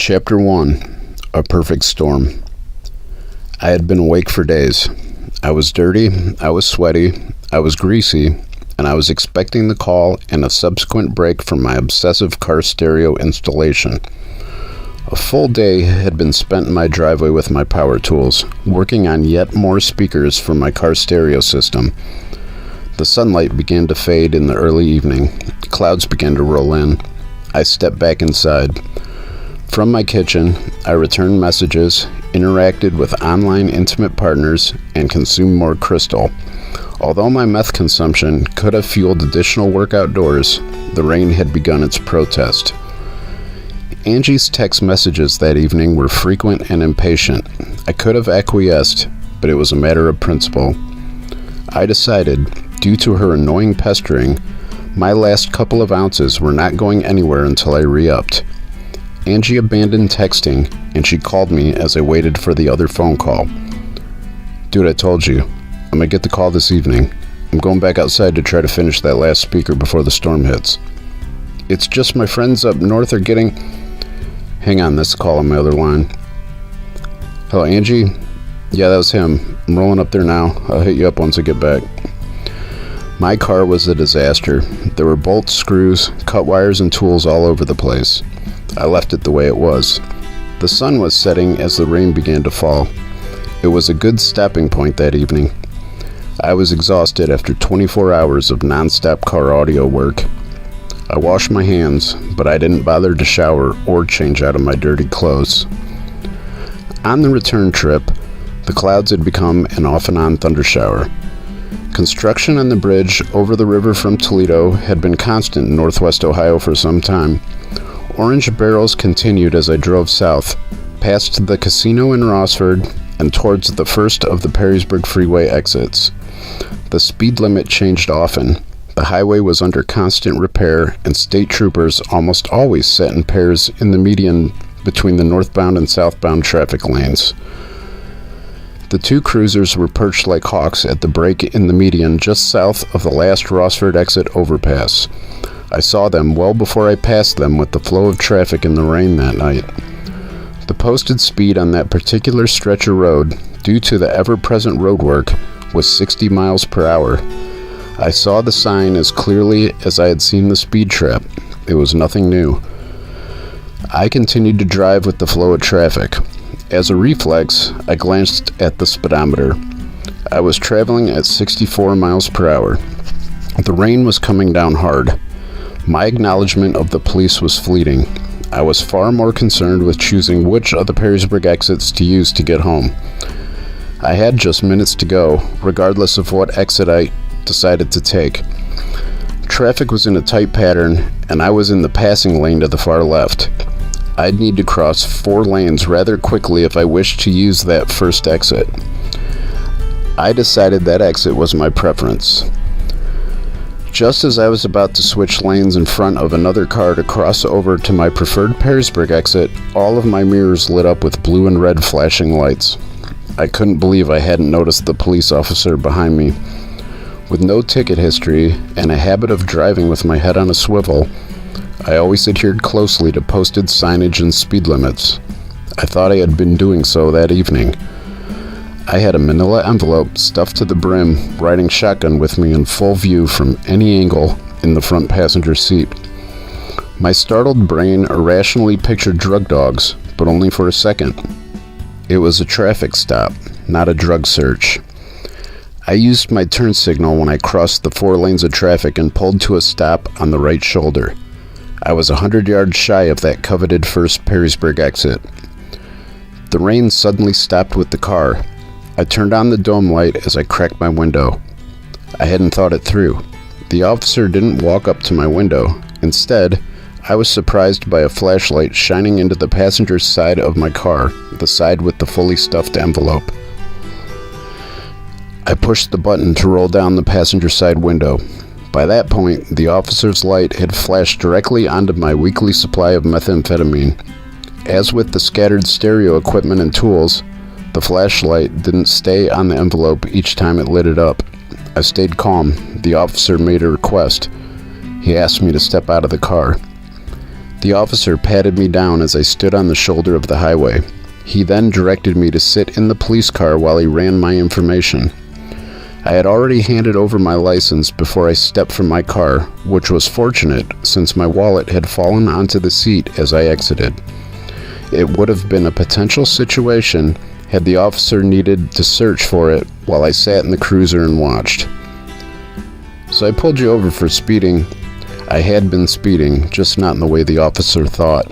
Chapter 1. A Perfect Storm. I had been awake for days. I was dirty, I was sweaty, I was greasy, and I was expecting the call and a subsequent break from my obsessive car stereo installation. A full day had been spent in my driveway with my power tools, working on yet more speakers for my car stereo system. The sunlight began to fade in the early evening. Clouds began to roll in. I stepped back inside. From my kitchen, I returned messages, interacted with online intimate partners, and consumed more crystal. Although my meth consumption could have fueled additional work outdoors, the rain had begun its protest. Angie's text messages that evening were frequent and impatient. I could have acquiesced, but it was a matter of principle. I decided, due to her annoying pestering, my last couple of ounces were not going anywhere until I re-upped. Angie abandoned texting, and she called me as I waited for the other phone call. Dude, I told you. I'm gonna get the call this evening. I'm going back outside to try to finish that last speaker before the storm hits. It's just my friends up north are getting... Hang on, that's the call on my other line. Hello, Angie? Yeah, that was him. I'm rolling up there now. I'll hit you up once I get back. My car was a disaster. There were bolts, screws, cut wires, and tools all over the place. I left it the way it was. The sun was setting as the rain began to fall. It was a good stopping point that evening. I was exhausted after 24 hours of non-stop car audio work. I washed my hands, but I didn't bother to shower or change out of my dirty clothes. On the return trip, the clouds had become an off-and-on thundershower. Construction on the bridge over the river from Toledo had been constant in northwest Ohio for some time. Orange barrels continued as I drove south, past the casino in Rossford, and towards the first of the Perrysburg Freeway exits. The speed limit changed often. The highway was under constant repair, and state troopers almost always sat in pairs in the median between the northbound and southbound traffic lanes. The two cruisers were perched like hawks at the break in the median just south of the last Rossford exit overpass. I saw them well before I passed them with the flow of traffic in the rain that night. The posted speed on that particular stretch of road, due to the ever-present roadwork, was 60 miles per hour. I saw the sign as clearly as I had seen the speed trap. It was nothing new. I continued to drive with the flow of traffic. As a reflex, I glanced at the speedometer. I was traveling at 64 miles per hour. The rain was coming down hard. My acknowledgement of the police was fleeting. I was far more concerned with choosing which of the Perrysburg exits to use to get home. I had just minutes to go, regardless of what exit I decided to take. Traffic was in a tight pattern, and I was in the passing lane to the far left. I'd need to cross 4 lanes rather quickly if I wished to use that first exit. I decided that exit was my preference. Just as I was about to switch lanes in front of another car to cross over to my preferred Perrysburg exit, all of my mirrors lit up with blue and red flashing lights. I couldn't believe I hadn't noticed the police officer behind me. With no ticket history and a habit of driving with my head on a swivel, I always adhered closely to posted signage and speed limits. I thought I had been doing so that evening. I had a manila envelope stuffed to the brim, riding shotgun with me in full view from any angle in the front passenger seat. My startled brain irrationally pictured drug dogs, but only for a second. It was a traffic stop, not a drug search. I used my turn signal when I crossed the 4 lanes of traffic and pulled to a stop on the right shoulder. I was 100 yards shy of that coveted first Perrysburg exit. The rain suddenly stopped with the car. I turned on the dome light as I cracked my window. I hadn't thought it through. The officer didn't walk up to my window. Instead, I was surprised by a flashlight shining into the passenger side of my car, the side with the fully stuffed envelope. I pushed the button to roll down the passenger side window. By that point, the officer's light had flashed directly onto my weekly supply of methamphetamine. As with the scattered stereo equipment and tools, the flashlight didn't stay on the envelope each time it lit it up. I stayed calm. The officer made a request. He asked me to step out of the car. The officer patted me down as I stood on the shoulder of the highway. He then directed me to sit in the police car while he ran my information. I had already handed over my license before I stepped from my car, which was fortunate since my wallet had fallen onto the seat as I exited. It would have been a potential situation had the officer needed to search for it while I sat in the cruiser and watched. So I pulled you over for speeding. I had been speeding, just not in the way the officer thought.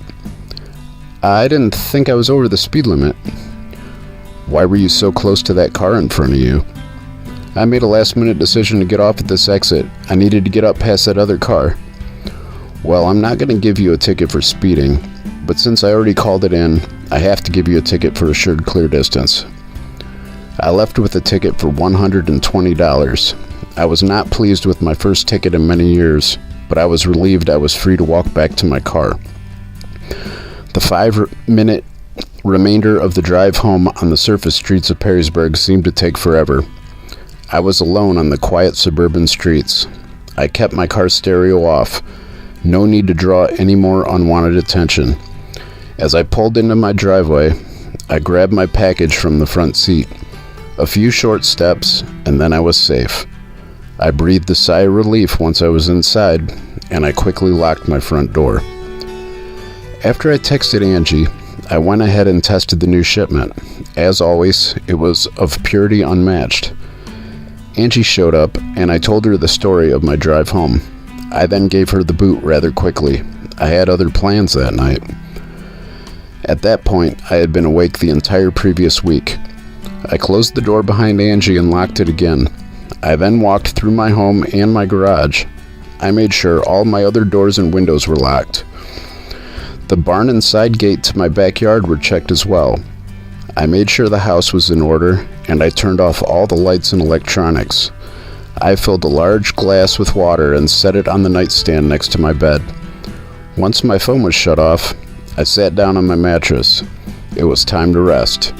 I didn't think I was over the speed limit. Why were you so close to that car in front of you? I made a last-minute decision to get off at this exit. I needed to get up past that other car. Well, I'm not going to give you a ticket for speeding, but since I already called it in, I have to give you a ticket for assured clear distance. I left with a ticket for $120. I was not pleased with my first ticket in many years, but I was relieved I was free to walk back to my car. The 5-minute remainder of the drive home on the surface streets of Perrysburg seemed to take forever. I was alone on the quiet suburban streets. I kept my car stereo off. No need to draw any more unwanted attention. As I pulled into my driveway, I grabbed my package from the front seat. A few short steps, and then I was safe. I breathed a sigh of relief once I was inside, and I quickly locked my front door. After I texted Angie, I went ahead and tested the new shipment. As always, it was of purity unmatched. Angie showed up, and I told her the story of my drive home. I then gave her the boot rather quickly. I had other plans that night. At that point, I had been awake the entire previous week. I closed the door behind Angie and locked it again. I then walked through my home and my garage. I made sure all my other doors and windows were locked. The barn and side gate to my backyard were checked as well. I made sure the house was in order, and I turned off all the lights and electronics. I filled a large glass with water and set it on the nightstand next to my bed. Once my phone was shut off, I sat down on my mattress. It was time to rest.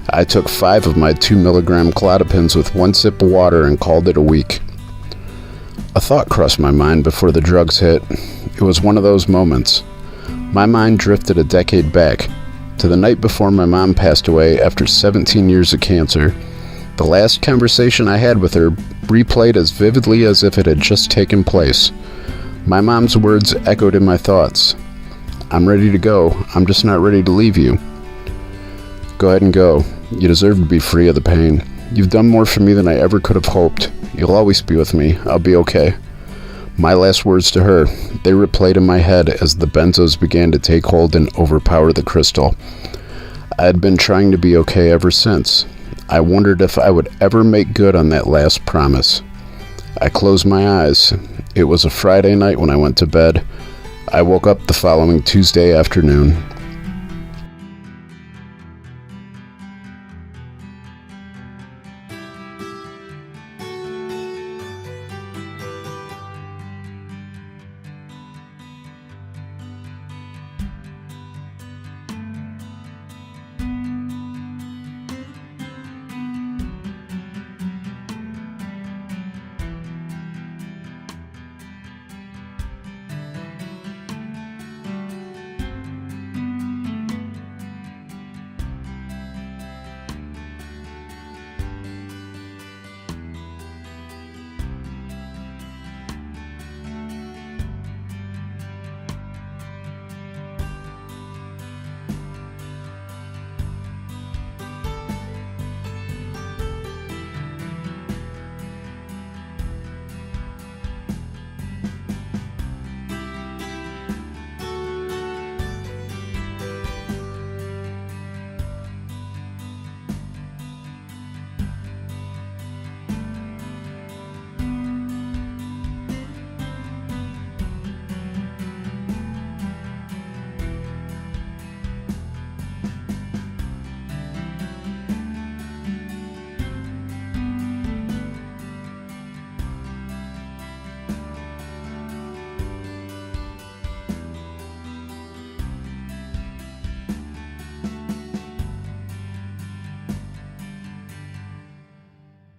I took 5 of my 2-milligram Klonopins with 1 sip of water and called it a week. A thought crossed my mind before the drugs hit. It was one of those moments. My mind drifted a decade back, to the night before my mom passed away after 17 years of cancer. The last conversation I had with her replayed as vividly as if it had just taken place. My mom's words echoed in my thoughts. "I'm ready to go. I'm just not ready to leave you." "Go ahead and go. You deserve to be free of the pain. You've done more for me than I ever could have hoped. You'll always be with me. I'll be okay." My last words to her, they replayed in my head as the benzos began to take hold and overpower the crystal. I had been trying to be okay ever since. I wondered if I would ever make good on that last promise. I closed my eyes. It was a Friday night when I went to bed. I woke up the following Tuesday afternoon.